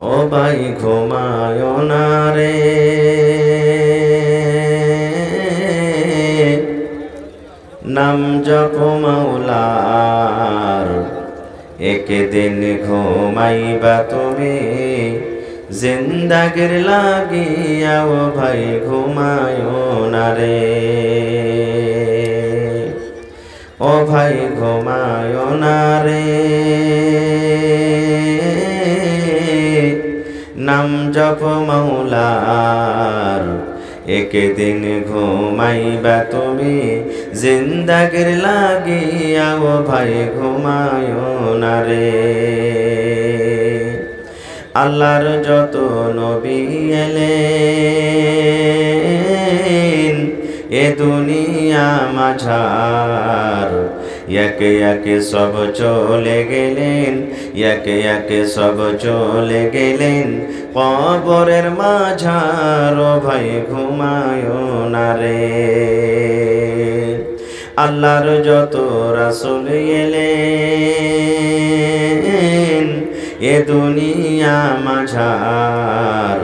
ও ভাই ঘুমায় না রে, নাম জপ মাওলার, একদিন ঘুমাইবা তুমি জিন্দাগির লাগিয়া। ও ভাই ঘুমায় না রে, ও ভাই ঘুমায় না রে, নাম জপ মাওলার, একদিন ঘুমাইবা তুমি জিন্দাগির লাগিয়া। ও ভাই ঘুমায় না রে। আল্লাহর যত নবী এলেন এ দুনিয়া মাঝার, একে একে সব চলে গেলেন, একে একে সব চলে গেলেন কবরের মাঝার। ও ভাই ঘুমায় না রে। আল্লাহর যত রাসূল এলেন এ দুনিয়া মাঝার,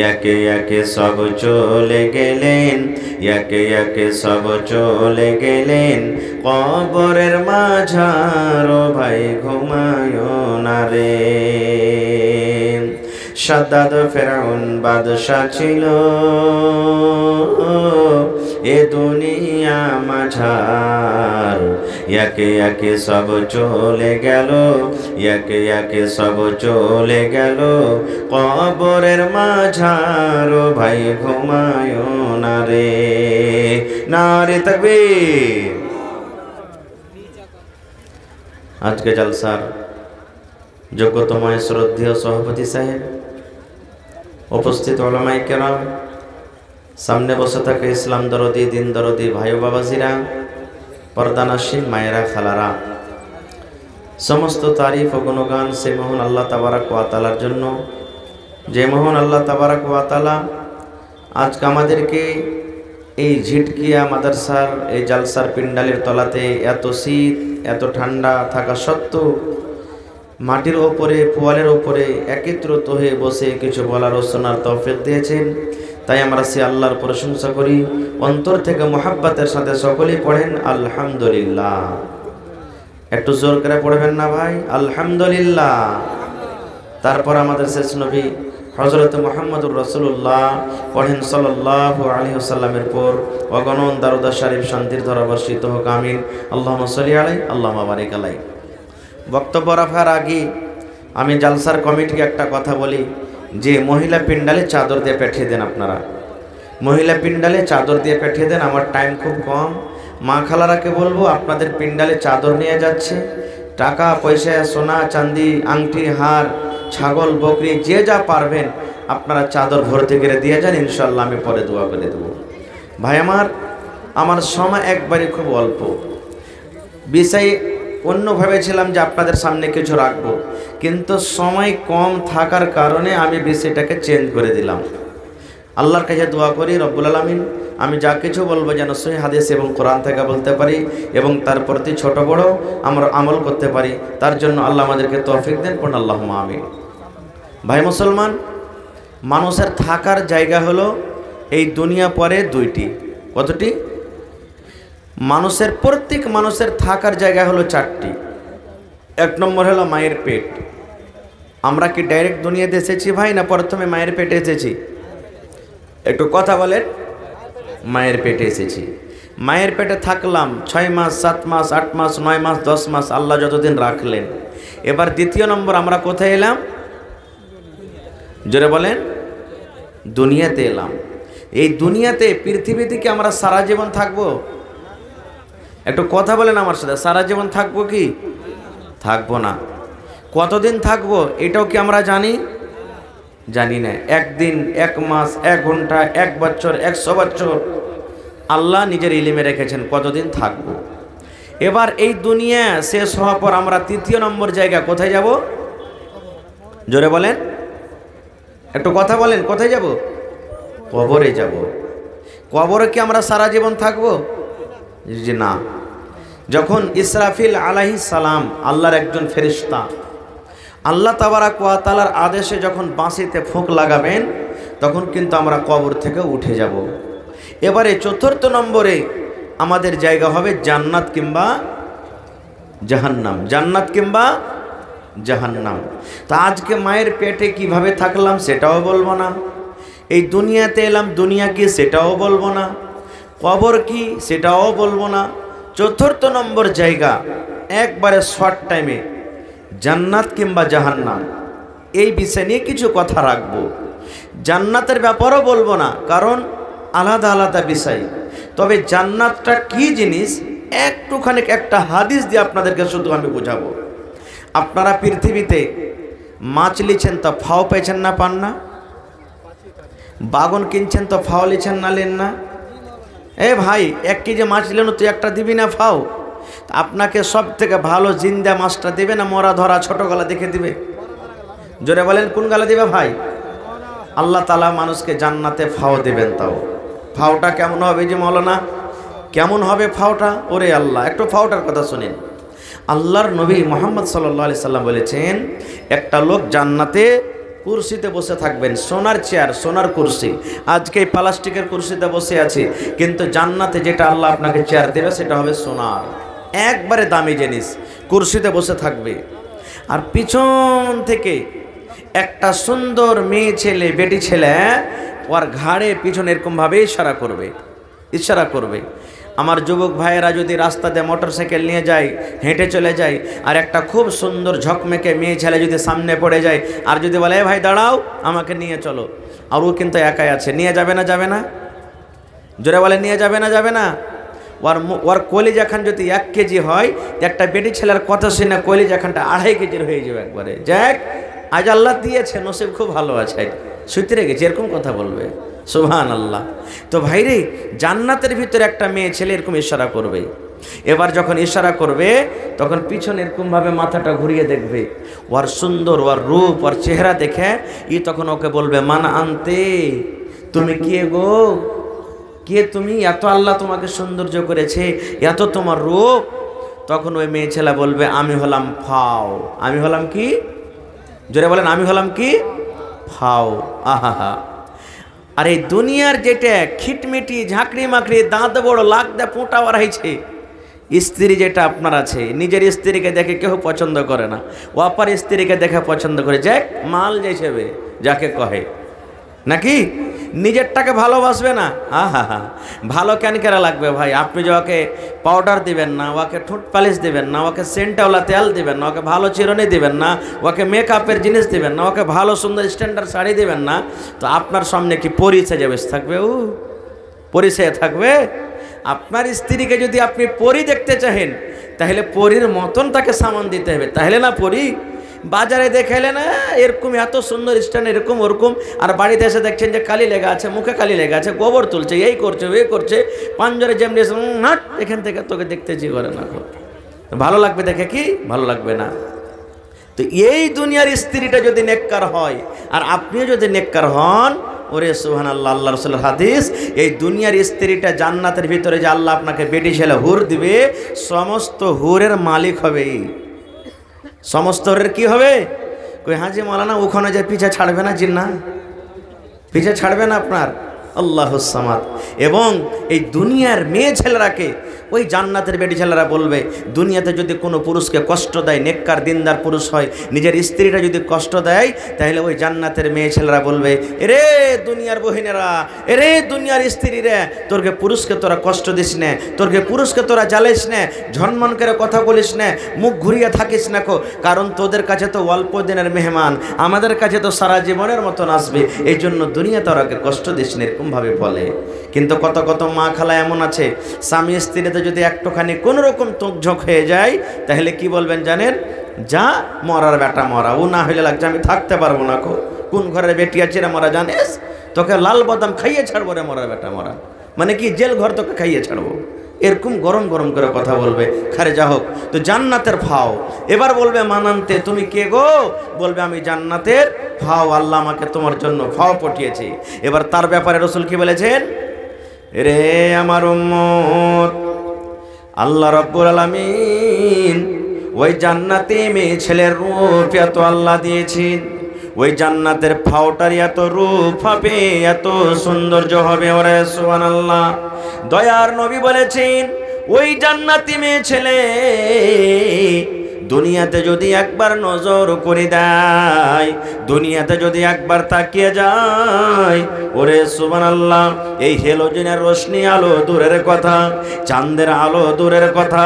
একে একে সব চলে গেলেন, একে একে সব চলে গেলেন কবরের মাঝার। ও ভাই ঘুমায় না রে। শাদ্দাদ ফেরাউন বাদশা ছিল এ দুনিয়া মাঝার, একে একে সব চলে গেল, একে একে সব চলে গেল কবরের মাঝার। ও ভাই ঘুমায় না রে। নারে তাকবীর। আজকে জলসার যোগ্যতমায় শ্রদ্ধেয় সভাপতি সাহেব, উপস্থিত উলামায়ে কেরাম, সামনে বসে থাকে ইসলাম দরদি দিন দরদি ভাই ও বাবাজিরা, পর্দানাসীন মায়েরা খালারা, সমস্ত তারিফ ও গুণগান সে মহান আল্লাহ তাবারাক ওয়া তাআলার জন্য, যে মহান আল্লাহ তাবারাক ওয়া তাআলা আজকে আমাদেরকে এই ঝিটকিয়া মাদ্রাসার এই জালসার পিন্ডালের তলাতে এত শীত এত ঠান্ডা থাকা সত্ত্বেও মাটির ওপরে পোয়ালের ওপরে একত্রিত হয়ে বসে কিছু বলার ও শোনার তৌফিক দিয়েছেন। তাই আমরা সে আল্লাহর প্রশংসা করি, অন্তর থেকে মোহাব্বতের সাথে সকলেই পড়েন আলহামদুলিল্লাহ। একটু জোর করে পড়বেন না ভাই, আলহামদুলিল্লাহ। তারপর আমাদের শেষ নবী হযরত মুহাম্মদুর রাসূলুল্লাহ পড়েন সাল্লাল্লাহু আলাইহি ওয়াসাল্লামের পর অগণন দরুদ শরীফ শান্তির ধারা বর্ষিত হোক, আমিন। আল্লাহুম্মা সাল্লি আলাইহি আল্লাহুম্মা বারিক আলাইহি। বক্তব্য রাখার আগে আমি জালসার কমিটিকে একটা কথা বলি যে মহিলা পিন্ডালে চাদর দিয়ে পাঠিয়ে দেন। আপনারা মহিলা পিন্ডালে চাদর দিয়ে পাঠিয়ে দেন, আমার টাইম খুব কম। মা খালারাকে বলবো আপনাদের পিন্ডালে চাদর নিয়ে যাচ্ছে, টাকা পয়সা সোনা চাঁদি আংটি হার ছাগল বকরি যে যা পারবেন আপনারা চাদর ভর্তি করে দিয়ে যান, ইনশাল্লাহ আমি পরে দোয়া করে দেবো। ভাই আমার সময় একবারে খুব অল্প, বিষয় অন্য ভেবেছিলাম যে আপনাদের সামনে কিছু রাখবো, কিন্তু সময় কম থাকার কারণে আমি বিষয়টাকে চেঞ্জ করে দিলাম। আল্লাহর কাছে দোয়া করি রব্বুল আলামিন আমি যা কিছু বলবো যেন সহিহ হাদিস এবং কোরআন থেকে বলতে পারি এবং তার প্রতি ছোট বড় আমরা আমল করতে পারি, তার জন্য আল্লাহ আমাদেরকে তৌফিক দেন, পড়ুন আল্লাহুম্মা আমিন। ভাই মুসলমান, মানুষের থাকার জায়গা হলো এই দুনিয়া পরে দুইটি। কতটি? মানুষের প্রত্যেক মানুষের থাকার জায়গা হলো চারটি। এক নম্বর হলো মায়ের পেট। আমরা কি ডাইরেক্ট দুনিয়াতে এসেছি ভাই, না প্রথমে মায়ের পেটে এসেছি? একটু কথা বলেন। মায়ের পেটে এসেছি, মায়ের পেটে থাকলাম 6 মাস 7 মাস 8 মাস 9 মাস 10 মাস, আল্লাহ যতদিন রাখলেন। এবার দ্বিতীয় নম্বর আমরা কোথায় এলাম? জোরে বলেন। দুনিয়াতে এলাম। এই দুনিয়াতে পৃথিবীতে কি আমরা সারা জীবন থাকবো? একটু কথা বলেন আমার সাথে, সারা জীবন থাকবো কি? থাকবো না। কতদিন থাকবো এটাও কি আমরা জানি? জানি না। একদিন, 1 মাস, 1 ঘন্টা, 1 বছর, 100 বছর আল্লাহ নিজের ইলমে রেখেছেন কতদিন থাকবো। এবার এই দুনিয়া শেষ হওয়ার পর আমরা তৃতীয় নম্বর জায়গা কোথায় যাব? জোরে বলেন, একটু কথা বলেন। কোথায় যাব? কবরে যাব। কবরে কি আমরা সারা জীবন থাকবো? জি না। যখন ইসরাফিল আলাইহিস সালাম আল্লাহর একজন ফেরেশতা আল্লাহ তাবারাক ওয়া তাআলার আদেশে যখন বাঁশিতে ফুঁক লাগাবেন তখন কিন্তু আমরা কবর থেকে উঠে যাব। এবারে চতুর্থ নম্বরে আমাদের জায়গা হবে জান্নাত কিংবা জাহান্নাম, জান্নাত কিংবা জাহান্নাম। তা আজকে মায়ের পেটে কিভাবে থাকলাম সেটাও বলবো না, এই দুনিয়াতে এলাম দুনিয়া কি সেটাও বলবো না, কবর কি সেটাও বলবো না। চতুর্থ নম্বর জায়গা একবারে শর্ট টাইমে জান্নাত কিংবা জাহান্নাম, এই বিষয় নিয়ে কিছু কথা রাখবো। জান্নাতের ব্যাপারও বলবো না, কারণ আলাদা আলাদা বিষয়। তবে জান্নাতটা কি জিনিস একটুখানি একটা হাদিস দিয়ে আপনাদেরকে শুধু আমি বোঝাবো। আপনারা পৃথিবীতে মাছ লিছেন তো ফাও পেয়েছেন না পান না, বাগন কিনছেন তো ফাও লিছেন না লেন না। এ ভাই 1 কেজি মাছ নিলেন তুই একটা দিবি না ফাও? আপনাকে সব থেকে ভালো জিন্দা মাছটা দেবে না মরা ধরা ছোট গলা দেখে দিবে? জোরে বলেন কোন গলা দিবে ভাই? আল্লাহ তাআলা মানুষকে জান্নাতে ফাও দেবেন। তাও ফাওটা কেমন হবে যে মৌলানা, কেমন হবে ফাওটা? ওরে আল্লাহ, একটু ফাওটার কথা শুনেন। আল্লাহর নবী মুহাম্মদ সাল্লাল্লাহু আলাইহি সাল্লাম বলেছেন, একটা লোক জান্নাতে কুরসিতে বসে থাকবেন, সোনার চেয়ার সোনার কুরসি। আজকে এই প্লাস্টিকের কুরসিতে বসে আছে, কিন্তু জান্নাতে যেটা আল্লাহ আপনাকে চেয়ার দেবে সেটা হবে সোনার, একবারে দামি জিনিস। কুরসিতে বসে থাকবে, আর পিছন থেকে একটা সুন্দর মেয়ে ছেলে বেটি ছেলে ওর ঘাড়ে পিছনে এরকমভাবে ইশারা করবে, ইশারা করবে। আমার যুবক ভাইয়েরা যদি রাস্তা দিয়ে মোটরসাইকেল নিয়ে যায়, হেঁটে চলে যায়, আর একটা খুব সুন্দর ঝকমেকে মেয়ে ছেলে যদি সামনে পড়ে যায় আর যদি বলে এ ভাই দাঁড়াও আমাকে নিয়ে চলো, আর ও কিন্তু একাই আছে, নিয়ে যাবে না যাবে না? জোরে বলে নিয়ে যাবে না যাবে না? ওর কলিজাখান যদি 1 কেজি হয়, একটা বেটি ছেলের কথা শুনে কলিজাখানটা 2.5 কেজির হয়ে যাবে একবারে। যাক আজ আল্লাহ দিয়েছে, নসিব খুব ভালো আছে, সূত্রে গেছে, এরকম কথা বলবে। সুবহানাল্লাহ। তো ভাইরে জান্নাতের ভিতরে একটা মেয়ে ছেলে এরকম ইশারা করবে। এবার যখন ইশারা করবে তখন পিছনে এরকমভাবে মাথাটা ঘুরিয়ে দেখবে, ওর সুন্দর ওর রূপ ওর চেহারা দেখে তখন ওকে বলবে মান আনতে, তুমি কে গো, কে তুমি? এত আল্লাহ তোমাকে সৌন্দর্য করেছে, এত তোমার রূপ। তখন ওই মেয়ে ছেলে বলবে আমি হলাম ফাও। আমি হলাম কি? জোরে বলেন আমি হলাম কি? ফাও। আহা, আর এই দুনিয়ার যেটা খিটমিটি ঝাঁকড়ি মাকড়ি দাঁত বড় লাখ দেয় পোঁটা বাড়াইছে, স্ত্রী যেটা আপনার আছে, নিজের স্ত্রীকে দেখে কেউ পছন্দ করে না, অপর স্ত্রীকে দেখে পছন্দ করে, যাক মাল যাইছেবে যাকে কহে, নাকি নিজেরটাকে ভালোবাসবে না? হা, ভালো কেন কেরা লাগবে ভাই? আপনি যে ওকে পাউডার দিবেন না, ওকে ঠোঁট পালিশ দিবেন না, ওকে সেন্টাওয়ালা তেল দিবেন না, ওকে ভালো চিরুনি দিবেন না, ওকে মেকআপের জিনিস দিবেন না, ওকে ভালো সুন্দর স্ট্যান্ডার্ড শাড়ি দিবেন না, তো আপনার সামনে কি পরি সেজে বসে থাকবে? ও পরি সেজে থাকবে? আপনার স্ত্রীকে যদি আপনি পরি দেখতে চাহেন তাহলে পরির মতন তাকে সামান দিতে হবে, তাহলে না পরি। বাজারে দেখাইলে না এরকম এত সুন্দর স্ট্যান্ড এরকম ওরকম, আর বাড়িতে এসে দেখছেন যে কালি লেগে আছে, মুখে কালি লেগে আছে, গোবর তুলছে, এই করছে ওই করছে, পাঞ্জরে যেমনি নাট, এখান থেকে তোকে দেখতে জি করে না। ভালো লাগবে দেখে কি? ভালো লাগবে না। তো এই দুনিয়ার স্ত্রীটা যদি নেককার হয় আর আপনিও যদি নেককার হন, ওরে সুবহানাল্লাহ, আল্লাহ রাসূলের হাদিস, এই দুনিয়ার স্ত্রীটা জান্নাতের ভিতরে যে আল্লাহ আপনাকে বেটি ছেলে হুর দিবে, সমস্ত হুরের মালিক হবে। সমস্ত হুরের কি হবে? কই হাজি মাওলানা ওখানে যে পিছা ছাড়বে না জিন্না, পিছা ছাড়বে না আপনার? আল্লাহুস সামাদ। এবং এই দুনিয়ার মেয়ে ছেলেরাকে ওই জান্নাতের বেটি ছেলেরা বলবে, দুনিয়াতে যদি কোনো পুরুষকে কষ্ট দেয়, নেককার দিনদার পুরুষ হয়, নিজের স্ত্রীটা যদি কষ্ট দেয়, তাহলে ওই জান্নাতের মেয়ে ছেলেরা বলবে, এরে দুনিয়ার বহিনেরা, এরে দুনিয়ার স্ত্রীরা, তোরকে পুরুষকে তোরা কষ্ট দিস না, তোরকে পুরুষকে তোরা জ্বালিস না, ঝনমন করে কথা বলিস না, মুখ ঘুরিয়ে থাকিস না, কারণ তোদের কাছে তো অল্প দিনের মেহমান, আমাদের কাছে তো সারা জীবনের মতন আসবে, এই জন্য দুনিয়া তোরাকে কষ্ট দিস না, এরকমভাবে বলে। কিন্তু কত কত মা খালা এমন আছে, স্বামী স্ত্রীতে যদি একটুখানি কোনো রকম তোঁকঝোঁক হয়ে যায়, তাহলে কি বলবেন জানেন? যা মরার বেটা মরা, ও না হইলে লাগছে আমি থাকতে পারবো না। কোন ঘরের বেটি আছে রে মরা জানিস? তোকে লাল বাদাম খাইয়ে ছাড়বো রে মরার বেটা মরা, মানে কি জেল ঘর তোকে খাইয়ে ছাড়বো, এরকম গরম গরম করে কথা বলবে। খারে যা হোক, তো জান্নাতের ফাও। এবার বলবে মানান্তে, তুমি কে গো? বলবে আমি জান্নাতের ফাও, আল্লাহ আমাকে তোমার জন্য ফাও পাঠিয়েছে। এবার তার ব্যাপারে রাসূল কি বলেছেন? রে আমার উম্মত, আল্লাহ রাব্বুল আলামিন ওই জান্নাতি মেয়ে ছেলের রূপ এত আল্লাহ দিয়েছেন, ওই জান্নাতের ফাওটার এত রূপ হবে, এত সৌন্দর্য হবে। ওরে সুবহানাল্লাহ। দয়ার নবী বলেছেন ওই জান্নাতি মেয়ে ছেলে দুনিয়াতে যদি একবার নজর করে দেয়, দুনিয়াতে যদি একবার তাকিয়ে যায়, ওরে সুবহানাল্লাহ, এই হেলোজেনের রোশনি আলো দূরের কথা, চাঁদের আলো দূরের কথা,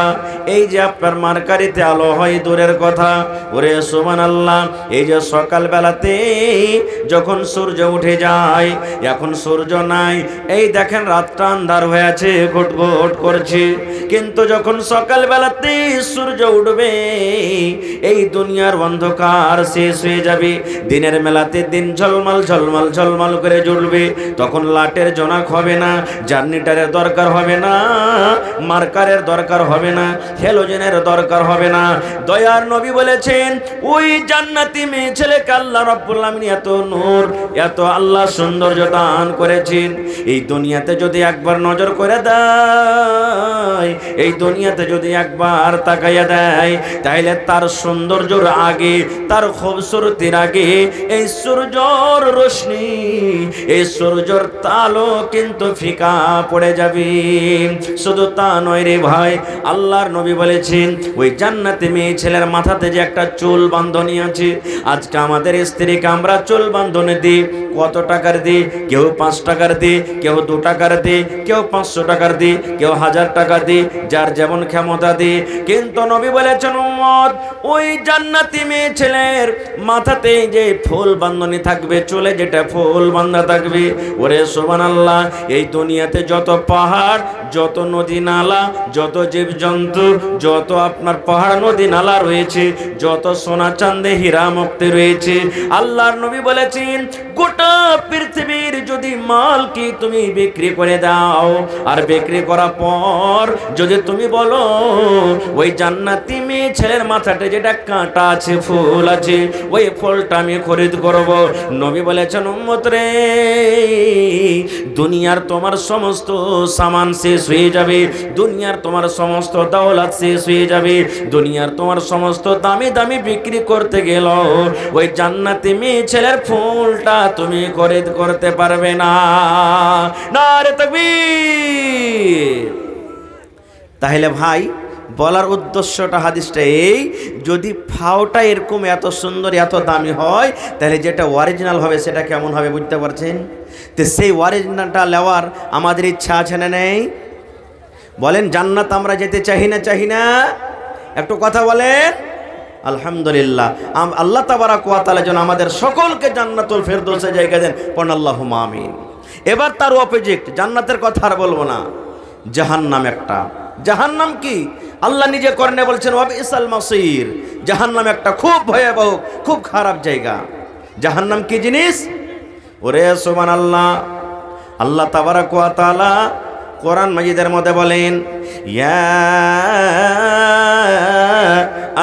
এই যে আপনার মার্কারিতে আলো হয় দূরের কথা। ওরে সুবহানাল্লাহ, এই যে সকালবেলাতে যখন সূর্য উঠে যায়, এখন সূর্য নাই, এই দেখেন রাতটা আন্ধার হয়ে আছে, ঘুটঘুট করছে, কিন্তু যখন সকালবেলাতে সূর্য উঠবে এই দুনিয়ার অন্ধকার শেষ হয়ে যাবে, দিনের মেলাতে দিন ঝলমল ঝলমল ঝলমল করে জ্বলবে, তখন লাটের জনক হবে না, জার্নিটারের দরকার হবে না, মার্কারের দরকার হবে না, হেলোজেনের দরকার হবে না। দয়ার নবী বলেছেন ওই জান্নাতি মেয়ে ছেলেকে আল্লাহ রাব্বুল আলামিন এত নূর, এত আল্লাহ সৌন্দর্য দান করেছেন, এই দুনিয়াতে যদি একবার নজর করে দেয়, এই দুনিয়াতে যদি একবার তাকাইয়া দেয়, তাইলে তার সৌন্দর্যের আগে, তার খুবসুরতির আগে এই সূর্যর রোশনি, এই সূর্যর আলো কিন্তু ফিকা পড়ে যাবে। শুধু তা নয় রে ভাই, আল্লাহর নবী বলেছেন ওই জান্নাতি মেয়ে ছেলের মাথাতে যে একটা চুল বাঁধনি আছে, আজকে আমাদের স্ত্রীকে আমরা চুল বাঁধনে দিই, কত টাকার দিই? কেউ 5 টাকার দিই, কেউ 2 টাকার দিই, কেউ 500 টাকার দিই, কেউ 1000 টাকা দিই, যার যেমন ক্ষমতা দিই। কিন্তু নবী বলেছেন উম্মত, ওই জান্নাতি মেয়ে ছেলের মাথাতে যে ফুল বাঁধনি থাকবে, চুলে যেটা ফুল বাঁধা থাকবে, ওরে সুবহানাল্লাহ, এই দুনিয়াতে যত পাহাড়, যত নদী নালা, যত জীবজন্তু, যত আপনার পাহাড় নদী নালা রয়েছে, যত সোনা চাঁদে হীরা মুক্তি রয়েছে, আল্লাহর নবী বলেছেন গোটা পৃথিবীর যদি মাল কি তুমি বিক্রি করে দাও, আর বিক্রি করার পর যদি তুমি বলো ওই জান্নাতি মেয়ে ছেলের মাথাতে যেটা কাঁটা আছে, ফুল আছে, ওই ফুলটা আমি খরিদ করব, নবী বলেছেন উম্মত রে, দুনিয়ার তোমার সমস্ত সামান শেষ হয়ে যাবে, দুনিয়ার তোমার সমস্ত দৌলত শেষ হয়ে যাবে, দুনিয়ার তোমার সমস্ত দামি দামি বিক্রি করতে গেল, ওই জান্নাতি মেয়ে ছেলের ফুলটা তুমি খরিদ করতে পারবে না। নারে তাকবীর। তাহলে ভাই বলার উদ্দেশ্যটা হাদিসটা এই, যদি ফাওটা এরকম এত সুন্দর এত দামি হয়, তাহলে যেটা অরিজিনাল হবে সেটা কেমন হবে বুঝতে পারছেন? তো সেই অরিজিনালটা নেওয়ার আমাদের ইচ্ছা আছে না নেই? বলেন জান্নাত আমরা যেতে চাই না চাই না? একটু কথা বলেন। আলহামদুলিল্লাহ, আল্লাহ তাবারাক ওয়া তাআলা যেন আমাদের সকলকে জান্নাতুল ফেরদৌসে জায়গা দেন, পড়ুন আল্লাহুম্মা আমিন। এবার তার অপোজিট, জান্নাতের কথা আর বলবো না, জাহান্নাম একটা। জাহান্নাম কি? আল্লাহ নিজে কোরআনে বলছেন ওয়াবিসাল মাসির, জাহান্নাম একটা খুব ভয়াবহ, খুব খারাপ জায়গা। জাহান্নাম কি জিনিস? ওরে সুবহানাল্লাহ, আল্লাহ তাবারাক ওয়া তাআলা কোরআন মাজিদের মধ্যে বলেন ইয়া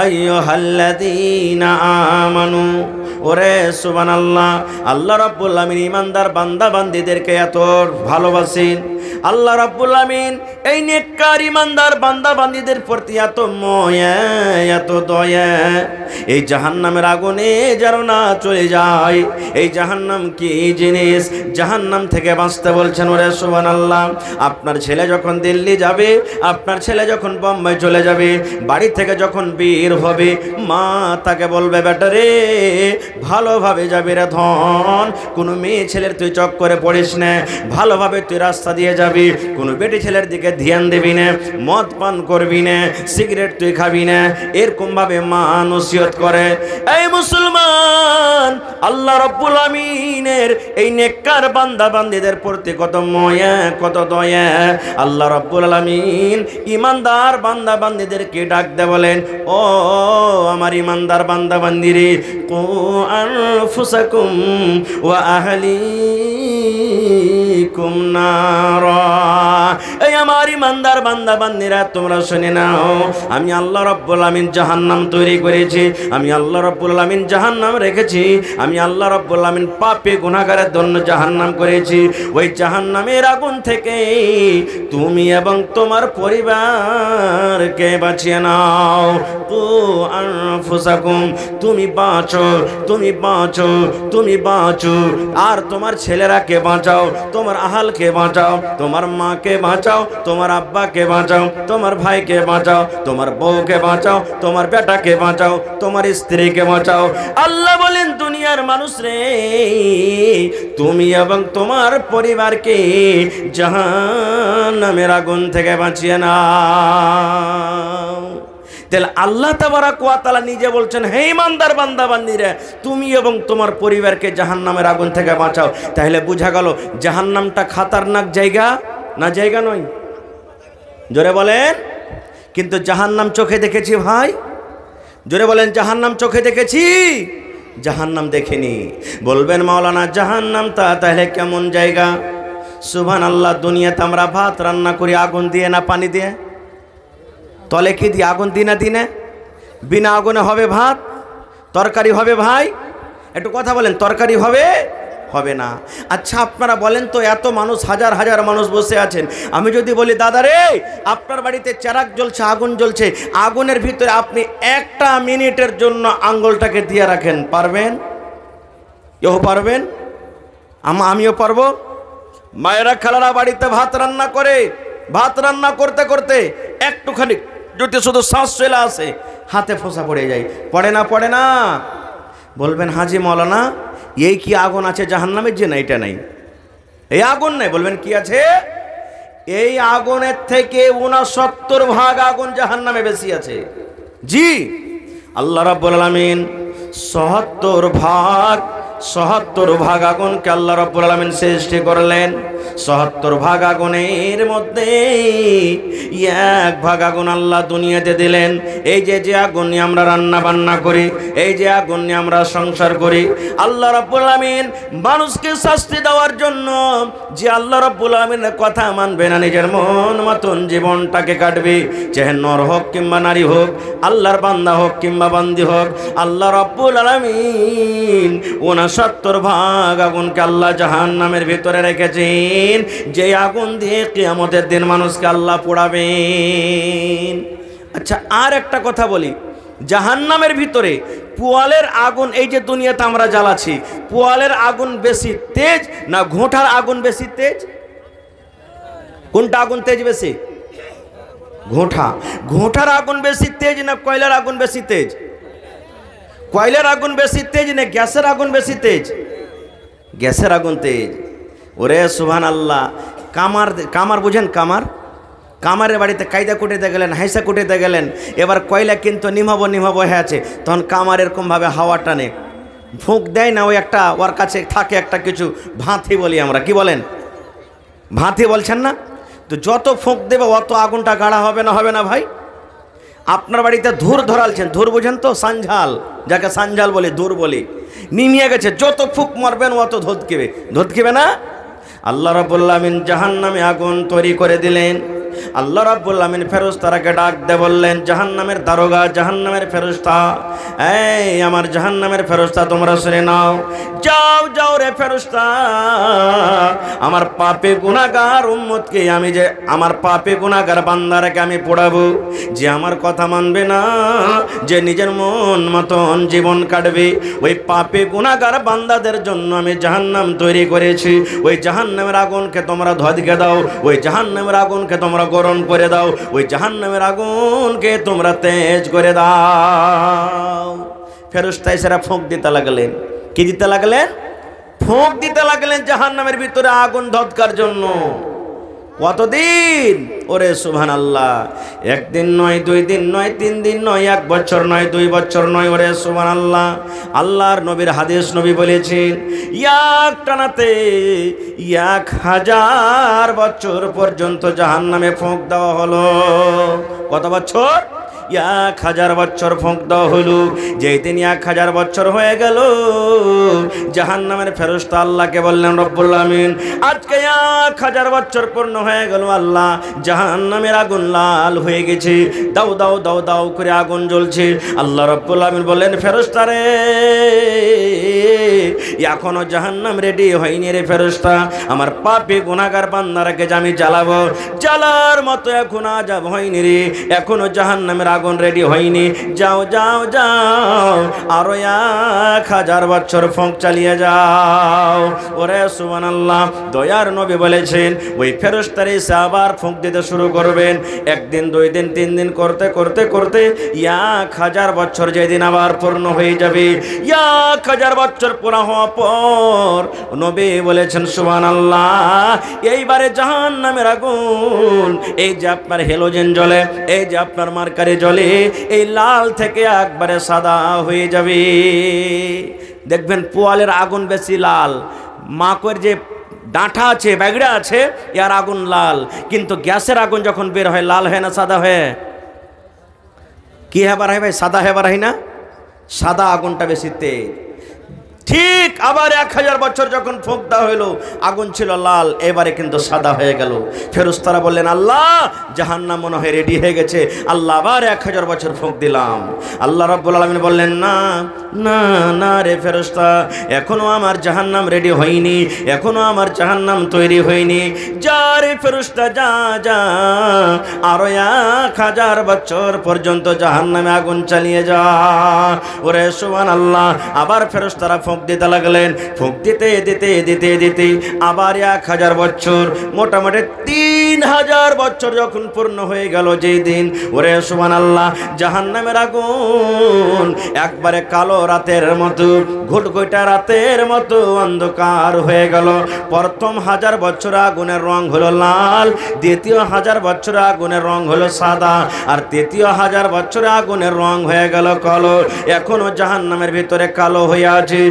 আইয়ুহাল্লাযীনা আমানু, ওরে সুবহানাল্লাহ, আল্লাহ রাব্বুল আমিন ইমানদার বান্দা বান্দীদেরকে এত ভালোবাসেন, আল্লাহ রাব্বুল আমিন এই নেককার ইমানদার বান্দা বান্দীদের প্রতি এত মায়া, এত দয়া, এই জাহান্নামের আগুনে যেন না চলে যায়। এই জাহান্নাম কি জিনিস? জাহান্নাম থেকে বাঁচতে বলছেন ওরে সুবহানাল্লাহ। আপনার ছেলে যখন দিল্লি যাবে, আপনার ছেলে যখন বোম্বাই চলে যাবে, বাড়ি থেকে যখন বের হবে, মা তাকে বলবে বেটা রে ভালোভাবে যাবে রে ধন, কোনো মেয়ে ছেলের তুই চক্করে পড়িস না, ভালোভাবে তুই রাস্তা দিয়ে যাবি, কোনো বেটি ছেলের দিকে ধ্যান দিবি না, মদ পান করবি না, সিগারেট তুই খাবি না, এরকম ভাবে মা নসিহত করে। এই মুসলমান, আল্লাহ রাব্বুল আমিনের এই নেককার বান্দা বান্দীদের প্রতি কত মায়া, কত দয়া। আল্লাহ রাব্বুল আমিন ইমানদার বান্দা বান্দীদেরকে ডাক দে বলেন, ও আমার ইমানদার বান্দা বান্দীরে, কু আনফুসাকুম ওয়া আহলিকুম নারা, এই আমার ইমানদার বান্দা বান্দিরা তোমরা শুনে নাও, আমি আল্লাহ রাব্বুল আমিন জাহান্নাম তৈরি করেছি, আমি আল্লাহ রাব্বুল আমিন জাহান্নাম রেখেছি, আমি আল্লাহ রাব্বুল আমিন পাপী গুনাহগারের জন্য জাহান্নাম করেছি। ওই জাহান্নামের আগুন থেকে তুমি এবং তোমার পরিবারকে বাঁচিয়ে নাও। তো আনফুসাকুম, তুমি বাঁচো, তুমি বাঁচো, তুমি বাঁচো, আর তোমার ছেলেরাকে বাঁচাও, তোমার আহালকে বাঁচাও, তোমার মাকে বাঁচাও, তোমার আব্বাকে বাঁচাও, তোমার ভাইকে বাঁচাও, তোমার বউকে বাঁচাও, তোমার বেটাকে বাঁচাও, তোমার স্ত্রীকে বাঁচাও। আল্লাহ বলেন দুনিয়ার মানুষ রে, তুমি এবং তোমার পরিবারকে জাহান্নামের আগুন থেকে বাঁচিয়ে নাও। তাহলে আল্লাহ তাবারাক ওয়া তাআলা নিজে বলছেন, হে ইমানদার বান্দা বান্দিরা, তুমি এবং তোমার পরিবারকে জাহান্নামের আগুন থেকে বাঁচাও। তাহলে বোঝা গেল জাহান্নামটা খাতারনাক জায়গা না জায়গা নয়? জোরে বলেন। কিন্তু জাহান্নাম চোখে দেখেছি ভাই? জোরে বলেন, জাহান্নাম চোখে দেখেছি? জাহান্নাম দেখিনি। বলবেন মাওলানা জাহান্নামটা তাহলে কেমন জায়গা? সুবহানাল্লাহ, দুনিয়াতে আমরা ভাত রান্না করি আগুন দিয়ে না পানি দিয়ে? তলে কি দিয়ে? আগুন দিই না দিনে? বিনা আগুনে হবে ভাত? তরকারি হবে ভাই? একটু কথা বলেন, তরকারি হবে? হবে না। আচ্ছা আপনারা বলেন তো, এত মানুষ, হাজার হাজার মানুষ বসে আছেন, আমি যদি বলি দাদা রে আপনার বাড়িতে চেরাগ জ্বলছে, আগুন জ্বলছে, আগুনের ভিতরে আপনি একটা মিনিটের জন্য আঙ্গুলটাকে দিয়ে রাখেন, পারবেন? এও পারবেন? আমিও পারবো। মায়েরা খালারা বাড়িতে ভাত রান্না করে, ভাত রান্না করতে করতে একটুখানি যদি শুধু শ্বাস চলে আসে হাতে ফোঁসা পড়ে যায়, পড়ে না? পড়ে না? বলবেন হাজি মাওলানা এই কি আগুন আছে জাহান্নামের? যে না, এটা নাই, এই আগুন নাই। বলবেন কি আছে? এই আগুনের থেকে 69 ভাগ আগুন জাহান্নামে বেশি আছে। জি, আল্লাহ রাব্বুল আলামিন ৭৭ ভাগ আগুনকে আল্লাহ রাব্বুল আলামিন সৃষ্টি করলেন। ৭৭ ভাগ আগুনের মধ্যে 1 ভাগ আগুন আল্লাহ দুনিয়াতে দিলেন। এই যে আগুন নিয়ে আমরা রান্না বান্না করি, এই যে আগুন নিয়ে আমরা সংসার করি, আল্লাহ রাব্বুল আলামিন মানুষকে শাস্তি দেওয়ার জন্য, যে আল্লাহ রাব্বুল আলামিনের কথা মানবে না, নিজের মন মতন জীবনটাকে কাটবে, চাহে নর হোক কিংবা নারী হোক, আল্লাহর বান্দা হোক কিংবা বান্দি হোক, আল্লাহ রাব্বুল আলামিন 69 ভাগ আগুনকে আল্লাহ জাহান্নামের ভিতরে রেখেছেন, যে আগুন দিয়ে কিয়ামতের দিন মানুষকে আল্লাহ পোড়াবেন। আচ্ছা আর একটা কথা বলি, জাহান্নামের ভিতরে পোয়ালের আগুন, এই যে দুনিয়াতে আমরা জ্বালাচ্ছি, পোয়ালের আগুন বেশি তেজ না ঘোঁটার আগুন বেশি তেজ? কোনটা আগুন তেজ বেশি? ঘোঁটার আগুন বেশি তেজ না কয়লার আগুন বেশি তেজ? কয়লার আগুন বেশি তেজ না গ্যাসের আগুন বেশি তেজ? গ্যাসের আগুন তেজ। ওরে সুবহানাল্লাহ, কামার বুঝেন? কামারের বাড়িতে কায়দা কুটিতে গেলেন, হাইসা কুটিতে গেলেন, এবার কয়লা কিন্তু নিমাবো হয়ে আছে, তখন কামার এরকমভাবে হাওয়া টানে, ফুঁক দেয় না, ওই একটা ওর কাছে থাকে একটা কিছু ভাঁথি বলি আমরা, কি বলেন? ভাঁথি বলছেন না? তো যত ফুঁক দেবে অত আগুনটা গাঢ়া হবে না ভাই? আপনার বাড়িতে ধুর ধরালছেন, ধুর বুঝেন তো? সানঝাল, যাকে সানঝাল বলি, ধুর বলি, নিমিয়ে গেছে, যত ফুঁক মারবেন অত ধধকিবে না? আল্লাহ রাব্বুল আলামিন জাহান্নামে আগুন তৈরি করে দিলেন। আল্লাহ রাব্বুল আমিন ফেরেশতাকে ডাক দিয়ে বললেন, জাহান্নামের দারোগা, জাহান্নামের ফেরেশতা, এই আমার জাহান্নামের ফেরেশতা তোমরা শুনে নাও, যাও যাও রে ফেরেশতা, আমার পাপে গুনাহগার উম্মতকে আমি যে আমার পাপে গুনাহগার বান্দারাকে আমি পোড়াবো, যে আমার কথা মানবে না, যে নিজের মন মতন জীবন কাটবে, ওই পাপে গুনাহগার বান্দাদের জন্য আমি জাহান্নাম তৈরি করেছি। ওই জাহান্নামের আগুনকে তোমরা ধদকে দাও, ওই জাহান্নামের আগুনকে তোমরা গরম করে দাও, ওই জাহান্নামের আগুনকে তোমরা তেজ করে দাও। ফেরেশতা এসেরা ফোঁক দিতে লাগলেন। কি দিতে লাগলেন? ফোঁক দিতে লাগলেন জাহান্নামের ভিতরে আগুন ধদকার জন্য। কতদিন? ওরে সুবহানাল্লাহ, একদিন নয়, 2 দিন নয়, 3 দিন নয়, 1 বছর নয়, 2 বছর নয়, ওরে সুবহানাল্লাহ। আল্লাহর নবীর হাদিস, নবী বলেছেন এক টানাতে 1000 বছর পর্যন্ত জাহান্নামে ফোঁক দেওয়া হলো। কত বছর? 1000 বছর ফুঁক দেওয়া হলো। যেই দিন 1000 বছর হয়ে গেল, জাহান্নামের ফেরেশতা আল্লাহকে বললেন, রব্বুল আমিন আজকে 1000 বছর পূর্ণ হয়ে গেল, আল্লাহ জাহান্নামের আগুন লাল হয়ে গেছে, দাও দাও দাও দাও করে আগুন জ্বলছে। আল্লাহ রব্বুল আমিন বললেন, ফেরেশতা রে, এখনো জাহান্নাম রেডি হয়নি রে ফেরেশতা, আমার পাপী গুনাহগার বান্দারাকে আমি জ্বালাবো, জ্বালার মতো এখন আযাব হয়নি রে, এখনো জাহান্নামের আগুন রেডি হয়নি, যাও যাও যাও আরো 1000 বছর ফুঁক চালিয়ে যাও। ওরে সুবহানাল্লাহ, দয়ার নবী বলেছেন ওই ফেরেশতারা এসে আবার ফুঁক দিতে শুরু করবেন। একদিন, 2 দিন, 3 দিন করতে করতে করতে 1000 বছর যেদিন আবার পূর্ণ হয়ে যাবে, 1000 বছর পুরা হওয়ার পর নবী বলেছেন সুবহানাল্লাহ, এইবারে জাহান্নামের আগুন, এই যে আপনার হেলোজেন জ্বলে, এই যে আপনার মার্কারি জ্বলে, এই লাল থেকে একবারে সাদা হয়ে যাবে। দেখবেন পোয়ালের আগুন বেশি লাল, মাকড় যে ডাঁটা আছে, ব্যাগড়া আছে, এর আগুন লাল, কিন্তু গ্যাসের আগুন যখন বের হয় লাল হয় না সাদা হয়? কি হেবার হয় ভাই? সাদা হেবার হয় না? সাদা আগুনটা বেশি তেজ। ঠিক আবার 1000 বছর যখন ফুঁক দেওয়া হইলো, আগুন ছিল লাল, এবারে কিন্তু সাদা হয়ে গেল। ফেরেশতারা বললেন, আল্লাহ জাহান্নাম মনে হয় রেডি হয়ে গেছে, আল্লাহ আবার 1000 বছর ফুঁক দিলাম। আল্লাহ রাব্বুল আলামিন বললেন, না না না রে ফেরেশতা, এখনো আমার জাহান্নাম রেডি হয়নি, এখনো আমার জাহান্নাম তৈরি হয়নি, যা রে ফেরেশতা যা যা, আরো 1000 বছর পর্যন্ত জাহান্নামে আগুন চালিয়ে যা। ওরে সুবহানাল্লাহ, আবার ফেরেশতারা ফুঁক দিতে লাগলেন, ফুঁক দিতে দিতে দিতে দিতে আবার 1000 বছর, মোটামুটি 3000 বছর যখন পূর্ণ হয়ে গেল যেই দিন, ওরে সুবহানাল্লাহ, জাহান্নামের আগুন একবারে কালো রাতের মতো, ঘুটঘুটা রাতের মতো অন্ধকার হয়ে গেল। প্রথম 1000 বছর আগুনের রং হলো লাল, দ্বিতীয় 1000 বছর আগুনের রং হলো সাদা, আর তৃতীয় 1000 বছর আগুনের রং হয়ে গেল কালো। এখনো জাহান্নামের ভিতরে কালো হয়ে আছে,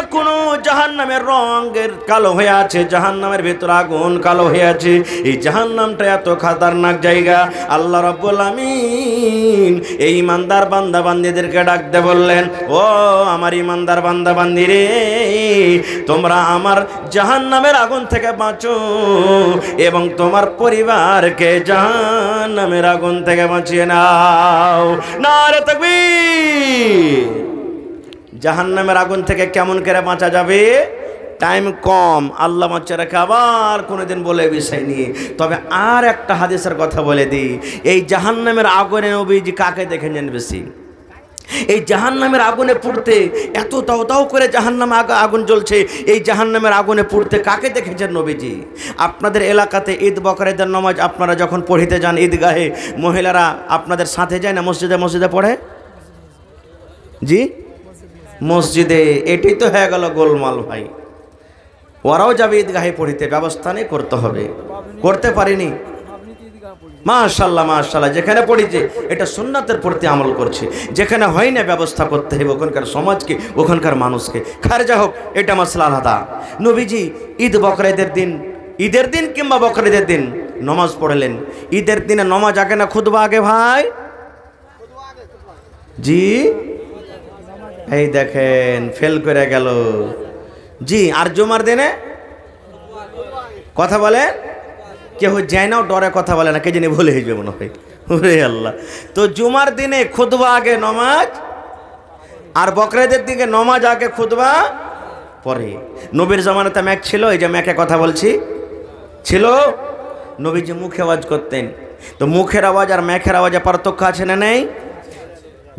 এখনো জাহান্নামের রঙের কালো হয়ে আছে, জাহান্নামের ভিতরে আগুন কালো হয়ে আছে। এই জাহান্নামটা এত খতরনাক জায়গা। আল্লাহ রাব্বুল আমিন এই ইমানদার বান্দা বান্দীদেরকে ডাকতে বললেন, ও আমার ইমানদার বান্দা বান্দী রে, তোমরা আমার জাহান্নামের আগুন থেকে বাঁচো এবং তোমার পরিবারকে জাহান্নামের আগুন থেকে বাঁচিয়ে নাও। নারে তাকবীর। জাহান্নামের আগুন থেকে কেমন করে বাঁচা যাবে? টাইম কম, আল্লাহ বাঁচিয়ে রাখে, আবার কোনোদিন বলে বিষয় নিয়ে। তবে আর একটা হাদিসের কথা বলে দিই, এই জাহান্নামের আগুনে নবীজি কাকে দেখেছেন বেশি? এই জাহান্নামের আগুনে পুড়তে, এত দাও দাও করে জাহান্নামে আগুন জ্বলছে, এই জাহান্নামের আগুনে পুড়তে কাকে দেখেছেন নবীজি? আপনাদের এলাকাতে ঈদ বকরীদের নামাজ আপনারা যখন পড়িতে যান ঈদগাহে, মহিলারা আপনাদের সাথে যায় না মসজিদে মসজিদে পড়ে? জি, মসজিদে। এটাই তো হয়ে গেল গোলমাল ভাই। ওরাও যাবে ঈদগাহে পড়িতে, ব্যবস্থা নেই, করতে হবে, করতে পারিনি। মাশাআল্লাহ মাশাআল্লাহ, যেখানে পড়িছে এটা সুন্নাতের প্রতি আমল করছে, যেখানে হয় না ব্যবস্থা করতে হবে ওখানকার সমাজকে, ওখানকার মানুষকে। খারজা হোক, এটা মাসলা আলাদা। নবীজি ঈদ বকরীদের দিন, ঈদের দিন কিংবা বকরীদের দিন নামাজ পড়লেন। ঈদের দিনে নামাজ আগে না খুতবা আগে ভাই? জি, এই দেখেন ফেল করে গেল। জি, আর জুমার দিনে কথা বলে কেউ যায় না, ডরে কথা বলে না, কে জানি ভুলে হয়ে মনে হয়। ওরে আল্লাহ। তো জুমার দিনে খুতবা আগে নমাজ, আর বকরীদের দিকে নমাজ আগে খুতবা পরে। নবীর জামানাতে ম্যাক ছিল, এই যে ম্যাকে কথা বলছি ছিল, নবীজি মুখে আওয়াজ করতেন। তো মুখের আওয়াজ আর ম্যাকের আওয়াজে পার্থক্য আছে না নেই?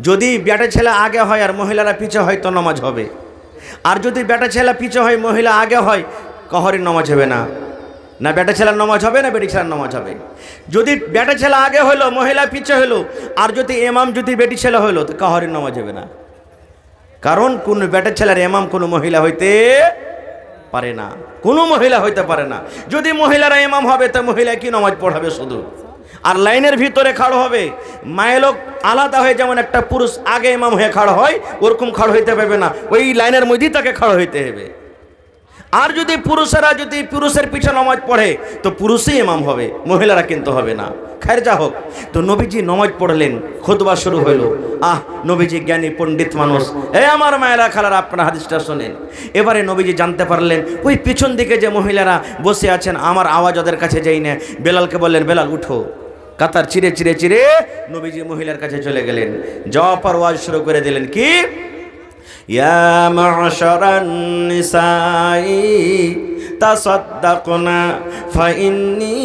যদি বেটা ছেলে আগে হয় আর মহিলারা পিছে হয় তো নামাজ হবে, আর যদি বেটা ছেলে পিছে হয় মহিলা আগে হয় কাহরির নামাজ হবে না। না বেটা ছেলের নামাজ হবে না বেটি ছেলের নামাজ হবে। যদি বেটা ছেলে আগে হইলো মহিলা পিছে হইলো, আর যদি এমাম যদি বেটি ছেলে হইলো তো কাহরির নামাজ হবে না। কারণ কোন বেটা ছেলের এমাম কোনো মহিলা হইতে পারে না, কোনো মহিলা হইতে পারে না। যদি মহিলারা এমাম হবে তো মহিলা কি নামাজ পড়াবে শুধু, আর লাইনের ভিতরে খাড়ো হবে। মায়ের লোক আলাদা হয়ে, যেমন একটা পুরুষ আগে ইমাম হয়ে খাড়ো হয় ওরকম খাড়ো হইতে পারবে না, ওই লাইনের মধ্যেই তাকে খাড়ো হইতে হবে। আর যদি পুরুষেরা যদি পুরুষের পিছনে নামাজ পড়ে তো পুরুষই ইমাম হবে, মহিলারা কিন্তু হবে না। খায়ের যা হোক, তো নবীজি নামাজ পড়লেন, খুতবা শুরু হলো। নবীজি জ্ঞানী পণ্ডিত মানুষ। আমার মায়েরা খালারা, আপনারা হাদিসটা শোনেন। এবারে নবীজি জানতে পারলেন ওই পিছন দিকে যে মহিলারা বসে আছেন, আমার আওয়াজ ওদের কাছে যাই না। বেলালকে বললেন, বেলাল উঠো। কাতার চিরে চিরে চিরে নবীজি মহিলার কাছে চলে গেলেন। যাওয়ার পর ওয়াজ শুরু করে দিলেন, কি ইয়া মা'শারান নিসাই তাসাদ্দাকনা ফাইন্নী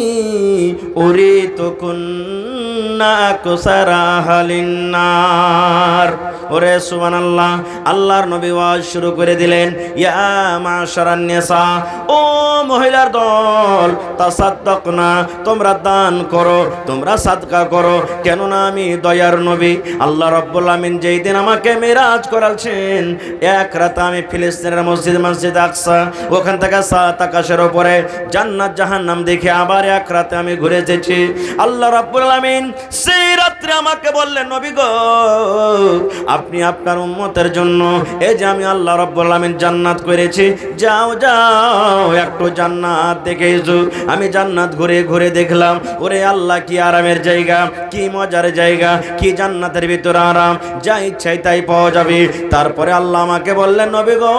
উরিতুকুন্না আকসারা আহলিন নার। ওরে সুবহানাল্লাহ, আল্লাহর নবী ওয়াজ শুরু করে দিলেন, ইয়া মা'শারান নিসা, ও মহিলার দল, তাসাদ্দাকনা, তোমরা দান করো, তোমরা সাদকা করো। কেননা আমি দয়ার নবী। আল্লাহ রাব্বুল আমিন যেই দিন আমাকে মেরাজ করালছেন, এক রাতে আমি ফিলিস্তিনের মসজিদ আকসা, ওখান থেকে 7 আকাশের উপরে জান্নাত জাহান্নাম দেখে আবার এক রাতে আমি ঘুরে এসেছি। আল্লাহ রাব্বুল আমিন সেই রাত্রে আমাকে বললেন, নবী গো, আপনি আপনার উম্মতের জন্য এই যে আমি আল্লাহ রাব্বুল আমিন জান্নাত করেছি, যাও যাও একটু জান্নাত দেখে এসো। আমি জান্নাত ঘুরে ঘুরে দেখলাম, ওরে আল্লাহ কি আরামের জায়গা, কি মজার জায়গা, কি জান্নাতের ভিতরে আরাম, যা ইচ্ছাই তাই পাওয়া যাবে। তারপরে আল্লাহ আমাকে বললেন, নবী গো,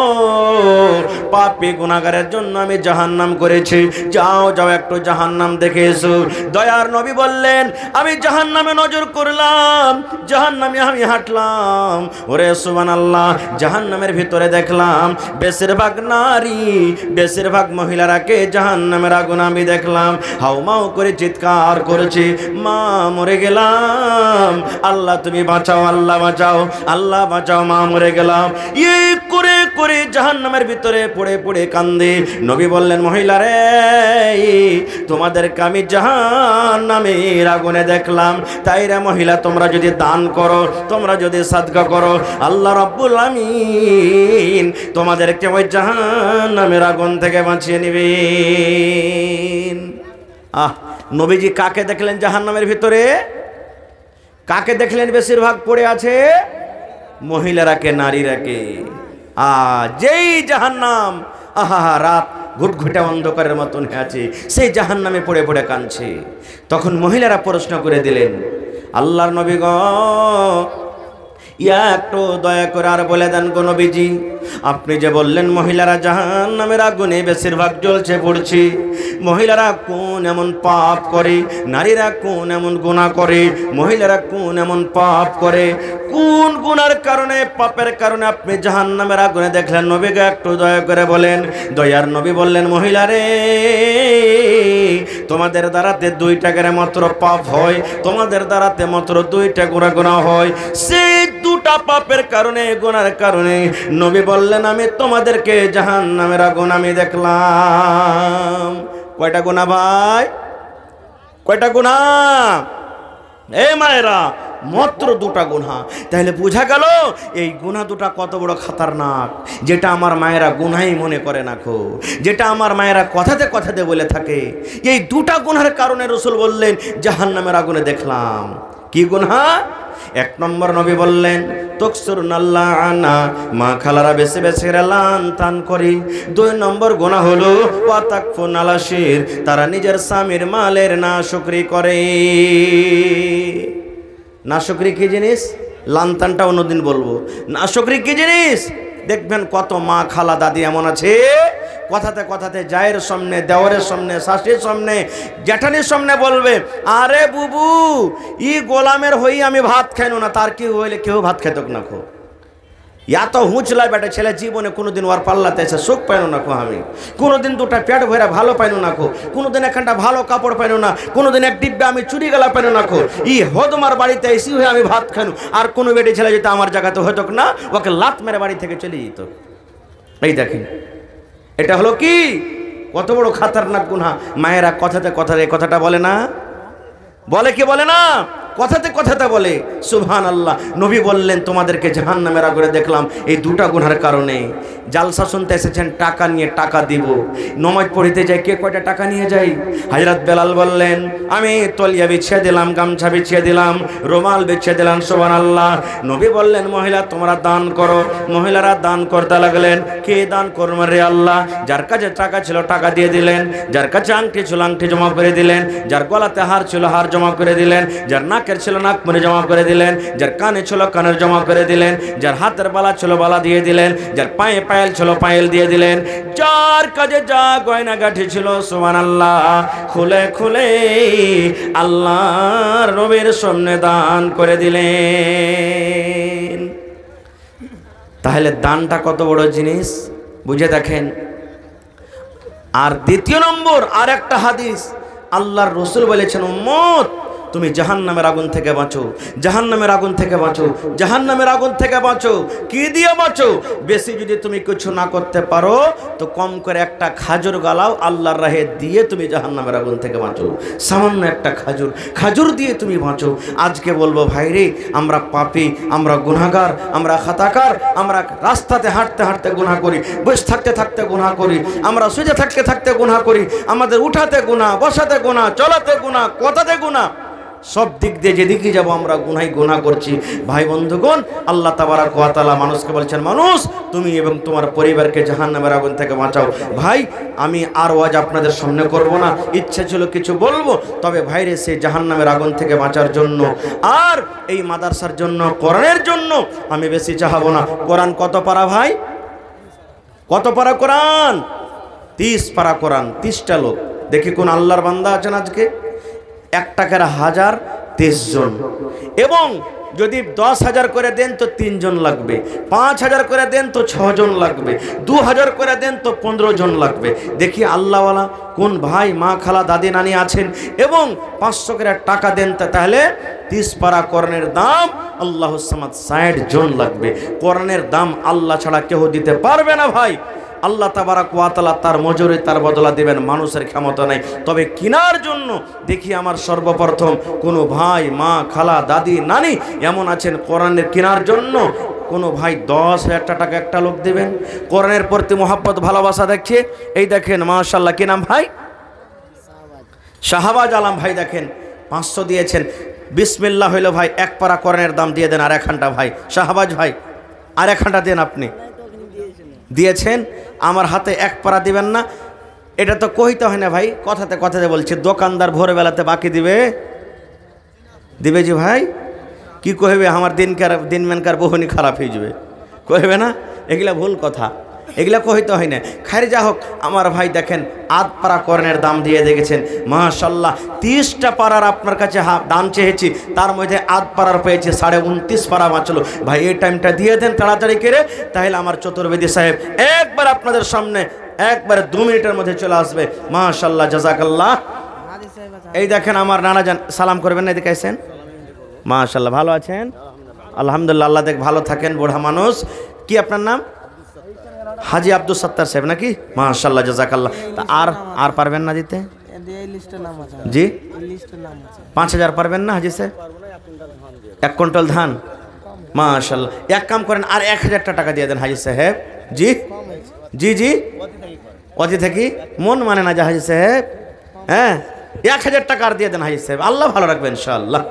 পাপী গুনাহগারের জন্য আমি জাহান্নাম করেছি, যাও যাও একটু জাহান্নাম দেখে এসো। দয়ার নবী বললেন, আমি জাহান্নামে নজর করলাম, জাহান্নামে আমি হাঁটলাম। ওরে সুবহানাল্লাহ, জাহান্নামের ভিতরে দেখলাম বেশিরভাগ নারী, বেশিরভাগ মহিলারাকে জাহান্নামের আগুন আমি দেখলাম হাউমাউ করে চিৎকার করেছে, মা মরে গেলাম, আল্লাহ তুমি বাঁচাও, আল্লাহ বাঁচাও, আল্লাহ বাঁচাও, মা মরে গেলাম। এই করে করে জাহান্নামের ভিতরে পড়ে পড়ে কান্দে। নবী বললেন, মহিলারে, তোমাদেরকে আমি জাহান্নামের আগুনে দেখলাম। তাই রে মহিলা, তোমরা যদি দান করো, তোমরা যদি সাদকা করো, আল্লাহ রাব্বুল আমিন তোমাদেরকে ওই জাহান্নামের আগুন থেকে বাঁচিয়ে নেবেন। নবীজি কাকে দেখলেন জাহান্নামের ভিতরে? কাকে দেখলেন বেশিরভাগ পড়ে আছে? মহিলারাকে, নারীরাকে। যেই জাহান্নাম, রাত ঘুটঘুটে অন্ধকারের মতন হয়ে আছে, সেই জাহান্নামে পড়ে পড়ে কাঁদছে। তখন মহিলারা প্রশ্ন করে দিলেন, আল্লাহর নবী গো, একটু দয়া করে আর বলে দেন গো নবীজি, আপনি যে বললেন মহিলারা জাহান্নামের আগুনে বেশিরভাগ জ্বলছে পড়ছে, মহিলারা কোন এমন পাপ করে, নারীরা কোন এমন গুনাহ করে, মহিলারা কোন এমন পাপ করে, কোন গুনার কারণে, পাপের কারণে আপনি জাহান্নামের আগুনে দেখলেন? নবীকে একটু দয়া করে বলেন। দয়ার নবী বললেন, মহিলারে, তোমাদের দ্বারাতে 2টা করে মাত্র পাপ হয়, তোমাদের দ্বারাতে মাত্র 2টা গুনাহ হয়। সেই 2টা পাপের কারণে, গুনার কারণে নবী বললেন, আমি তোমাদেরকে জাহান্নামের আগুন আমি দেখলাম। কয়টা গুনাহ ভাই? কয়টা গুনাহ? মায়েরা, মাত্র 2টা গুনাহ। তাহলে বোঝা গেল এই গুনাহ 2টা কত বড় খতরনাক, যেটা আমার মায়েরা গুনাহই মনে করে না খো, যেটা আমার মায়েরা কথাতে কথাতে বলে থাকে। এই 2টা গুনাহের কারণে রাসূল বললেন জাহান্নামের আগুনে দেখলাম। কি গুনাহ? 1 নম্বর নবী বললেন, তকসুরুনাল্লাহ আনা, মা খালারা বেশি বেশি লান তান করি। 2 নম্বর গুনাহ হলো ওয়াতাকফুন আলাশির, তারা নিজের স্বামীর মালের নাশুকরি করে। নাশুকরি কি জিনিস? লানতানটা অন্যদিন বলবো। নাশুকরি কি জিনিস? দেখবেন কত মা খালা দাদি এমন আছে, কথাতে কথাতে জায়ের সামনে, দেওয়ারের সামনে, শাশুড়ির সামনে, জ্যাঠানির সামনে বলবে, আরে বুবু, গোলামের হই আমি ভাত খাইনো না। তার কি হইলে কেউ ভাত খেত না খো। এত হুঁচলাই বেটা ছেলে জীবনে কোনোদিন ওর পাল্লাতে এসে সুখ পাইনো না খো। আমি কোনোদিন 2টা পেট ভরে ভালো পাইনো না খো, কোনোদিন একখানটা ভালো কাপড় পাইনো না, কোনোদিন 1 ডিব্বা আমি চুরি গেলা পাইনো না খো। হদমার বাড়িতে এসি হয়ে আমি ভাত খাইনো। আর কোনো বেটি ছেলে যেটা আমার জায়গাতে হতো না, ওকে লাত মেরে বাড়ি থেকে চলে যেত। এই দেখেন, এটা হলো কি কত বড় খতরনাক গুনাহ। মায়েরা কথাতে কথাতে কথাটা বলে না, বলে কি বলে না? কথাতে কথাতে বলে সুবহানাল্লাহ। নবী বললেন তোমাদেরকে জাহান্নামের আগুনে দেখলাম এই দুটা গুনার কারণে। জালসা শুনতে এসেছেন টাকা নিয়ে, টাকা দিব। নমাজ পড়িতে যাই কে কয়টা টাকা নিয়ে যাই? হযরত বেলাল বললেন আমি তলিয়া বিছিয়ে দিলাম, গামছা বিছিয়ে দিলাম, রুমাল বিছিয়ে দিলাম। সুবহানাল্লাহ। নবী বললেন মহিলা তোমরা দান করো। মহিলারা দান করতে লাগলেন। কে দান করবে রে আল্লাহ? যার কাছে টাকা ছিল টাকা দিয়ে দিলেন, যার কাছে আংটি ছিল আংটি জমা করে দিলেন, যার গলাতে হার ছিল হার জমা করে দিলেন, যার নাকের ছিল নাক মুড়ি জমা করে দিলেন, যার কানে ছিল কানের জমা করে দিলেন, যার হাতের বালা ছিল বালা দিয়ে দিলেন, যার পায়ে পায়েল ছিল পায়েল দিয়ে দিলেন, যার কাছে যা গয়না গাঠি ছিল সুবহানাল্লাহ খুলে খুলে আল্লাহর নবীর সামনে দান করে দিলেন। তাহলে দানটা কত বড় জিনিস বুঝে দেখেন। আর দ্বিতীয় নম্বর আর একটা হাদিস, আল্লাহর রাসূল বলেছেন উম্মত তুমি জাহান্নামের আগুন থেকে বাঁচো, জাহান্নামের আগুন থেকে বাঁচো, জাহান্নামের আগুন থেকে বাঁচো। কি দিয়ে বাঁচো? বেশি যদি তুমি কিছু না করতে পারো তো কম করে একটা খাজুর গালাও আল্লাহর রাহে দিয়ে তুমি জাহান্নামের আগুন থেকে বাঁচো। সামান্য একটা খাজুর, খাজুর দিয়ে তুমি বাঁচো। আজকে বলবো ভাই রে, আমরা পাপী, আমরা গুনাহগার, আমরা খাতাকার, আমরা রাস্তাতে হাঁটতে হাঁটতে গুনাহ করি, বসে থাকতে থাকতে গুনাহ করি, আমরা শুয়ে থাকতে থাকতে গুনাহ করি, আমাদের উঠাতে গুনাহ, বসাতে গুনাহ, চলাতে গুনাহ, কথাতে গুনাহ, সব দিক দিয়ে যেদিকে যাব আমরা গুনাহ করছি। ভাই বন্ধুগণ, আল্লাহ তাবারক ওয়া তাআলা মানুষকে বলছেন মানুষ তুমি এবং তোমার পরিবারকে জাহান্নামের আগুন থেকে বাঁচাও। ভাই আমি আর ওয়াজ আপনাদের সামনে করব না, ইচ্ছা ছিল কিছু বলবো, তবে ভাইরে সেই জাহান্নামের আগুন থেকে বাঁচার জন্য আর এই মাদ্রাসার জন্য, কোরআনের জন্য আমি বেশি চাহাবো না। কোরআন কত পারা ভাই? কত পারা কোরআন? 30 পারা কোরআন, 30টা লোক। দেখি কোন আল্লাহর বান্দা আছেন আজকে? 1 টাকার 1000, 23 জন। এবং যদি 10,000 করে দেন তো 3 জন লাগবে, 5,000 করে দেন তো 6 জন লাগবে, 2,000 করে দেন তো 15 জন লাগবে। দেখি আল্লাহওয়ালা কোন ভাই, মা, খালা, দাদি, নানি আছেন এবং 500 করে টাকা দেন, তাহলে 30 পারা কোরআনের দাম আল্লাহুস সামাদ 60 জন লাগবে। কোরআনের দাম আল্লাহ ছাড়া কেউ দিতে পারবে না ভাই। আল্লাহ তাবারক ওয়া তাআলা তার মজুরি তার বদলা দিবেন, মানুষের ক্ষমতা নাই। তবে কেনার জন্য দেখি আমার সর্বপ্রথম কোনো ভাই, মা, খালা, দাদি, নানি এমন আছেন কোরআনের কেনার জন্য কোনো ভাই 10,000 টাকা একটা লোক দেবেন কোরআনের প্রতি মহব্বত ভালোবাসা দেখছে। এই দেখেন মাশাআল্লাহ, কি নাম ভাই? শাহবাজ আলম ভাই, দেখেন 500 দিয়েছেন। বিসমিল্লাহ হইল ভাই, 1 পারা কোরআনের দাম দিয়ে দেন। আর 1 ঘন্টা ভাই, শাহবাজ ভাই আর 1 ঘন্টা দেন। আপনি দিয়েছেন, আমার হাতে 1 পারা দিবেন না? এটা তো কইতে হয় না ভাই, কথাতে কথাতে বলছি। দোকানদার ভোরবেলাতে বাকি দিবে? দিবে জি ভাই? কি কইবে আমার দিনমানকার বহুনি খারাপ হয়ে যাবে, কইবে না? এগুলা ভুল কথা, এগুলা কইতে হয় না। খাইর যা হোক, আমার ভাই দেখেন 8 পারা কোরআনের দাম দিয়ে দেখেছেন মাশাআল্লাহ। 30টা পারার আপনার কাছে দাম চেয়েছি, তার মধ্যে 8 পারার পেয়েছি, 29.5 পারা বাঁচলো। ভাই এই টাইমটা দিয়ে দেন তাড়াতাড়ি করে, তাহলে আমার চতুর্বেদী সাহেব একবার আপনাদের সামনে একবারে 2 মিনিটের মধ্যে চলে আসবে। মাশাআল্লাহ, জাযাকাল্লাহ। এই দেখেন আমার নানা জান, সালাম করবেন না? এদিকে আসেন। মাশাআল্লাহ, ভালো আছেন? আলহামদুলিল্লাহ, আল্লাহ দেখ ভালো থাকেন। বুড়া মানুষ, কি আপনার নাম? হাজি আব্দুল সত্তার সাহেব নাকি? মাশাআল্লাহ, জাযাকাল্লাহ। তা আর পারবেন না দিতে? জি 5,000 পারবেন না হাজি সাহেব? 1 কুইন্টাল ধান, মাশাআল্লাহ। এক কাম করেন, আর 1,000 টাকা দিয়ে দেন হাজি সাহেব। জি জি জি, অতি থাকি মন মানে না যে হাজি সাহেব। হ্যাঁ, 1,000 টাকা আর দিয়ে দেন হাজি সাহেব, আল্লাহ ভালো রাখবেন ইনশাআল্লাহ।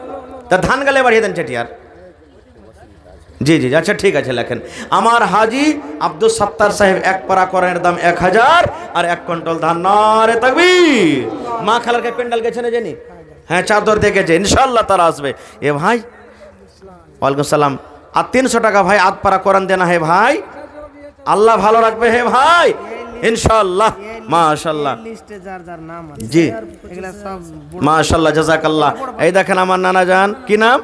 তা ধান গালে বাড়িয়ে দেন চেটিয়ার। জি জি, আচ্ছা ঠিক আছে, লেখেন আমার হাজি আব্দুল সত্তার সাহেব 1 পারা কোরআনের দাম 1,000 আর 1 কুইন্টাল ধান। নারে তাকবীর। মা খালারকে পেন্ডাল গেছে না জানি? হ্যাঁ, চাদর দেখেছে, ইনশাআল্লাহ তারা আসবে। এ ভাই, ওয়ালাইকুম সালাম। আর 300 টাকা ভাই 8 পারা কোরআন দেনা হে ভাই, আল্লাহ ভালো রাখবে হে ভাই ইনশাআল্লাহ। মাশাআল্লাহ, জি মাশাআল্লাহ, জাযাকাল্লাহ। এই দেখেন আমার নানা জান, কি নাম?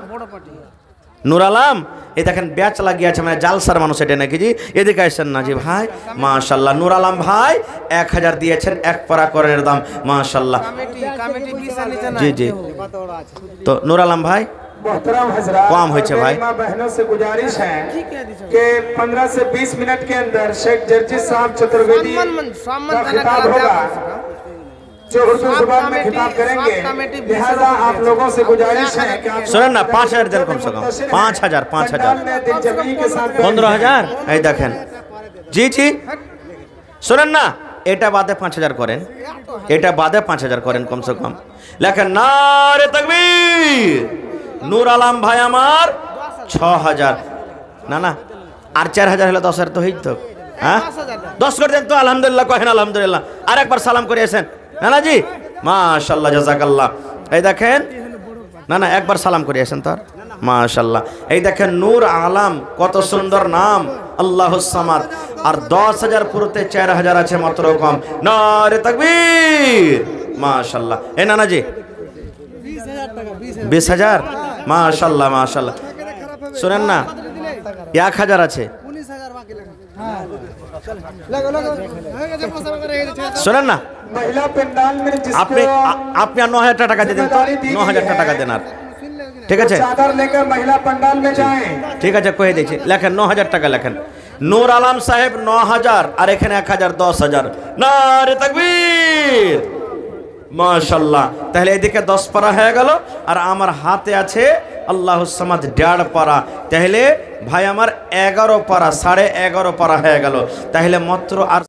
নূর আলম। এই দেখেন ব্যাচ লাগিয়ে আছে, মানে জালসার মানুষ এটা নাকি? জি এদিকে আসেন না জি ভাই। মাশাআল্লাহ, নূর আলম ভাই 1,000 দিয়েছেন 1 পারা কোরআনের দাম। মাশাআল্লাহ, জি জি। তো নূর আলম ভাই कम हो भाई, बहनों से गुजारिश है कि 15 से 20 मिनट के अंदर शेख जर्जी साहब चतुर्वेदी का खिताब होगा। जो उर्दू जुबान में खिताब करेंगे, लिहाजा आप लोगों से गुजारिश है कि आप सुनें ना 5000 देन कम से कम 5000 5000 15,000 এই দেখেন জি জি শুনেন না এটা বাদে 5000 করেন এটা বাদে 5000 করেন কমসে কম লেখেন নারে তাকবীর নূর আলম ভাই আমার 6000 না না আর 4000 হলে 10000 তো হইতো হ্যাঁ 10 করে দেন তো আলহামদুলিল্লাহ কহেন আলহামদুলিল্লাহ আর একবার সালাম করে আসেন না না জি মাশাআল্লাহ জাযাকাল্লাহ এই দেখেন না না একবার সালাম করে আসেন তো মাশাআল্লাহ এই দেখেন নূর আলম কত সুন্দর নাম আল্লাহুস সামাদ আর 10000 পুরোতে 4000 আছে মাত্র কম নারে তাকবীর মাশাআল্লাহ এই নানা জি 20000 মাশাআল্লাহ মাশাআল্লাহ শুনেন না 1000 আছে শুনেন না महिला पंडाल में আপনি আপনি 9000 টাকা দিয়ে দেন তো 9000 টাকা দেন আর ঠিক আছে चादर लेकर महिला पंडाल में जाएं। ঠিক আছে কয়ে দিয়েছি লেখেন 9000 টাকা লেখেন নূর আলম সাহেব 9000 আর এখানে 1000 10000 নারে তাকবীর মাশাআল্লাহ তাহলে এদিকে 10 পারা হয়ে গেল আর আমার হাতে আছে আল্লাহুস সামাদ 1.5 পারা তাহলে ভাই আমার 11 পারা 11.5 পারা হয়ে গেল তাহলে মাত্র আর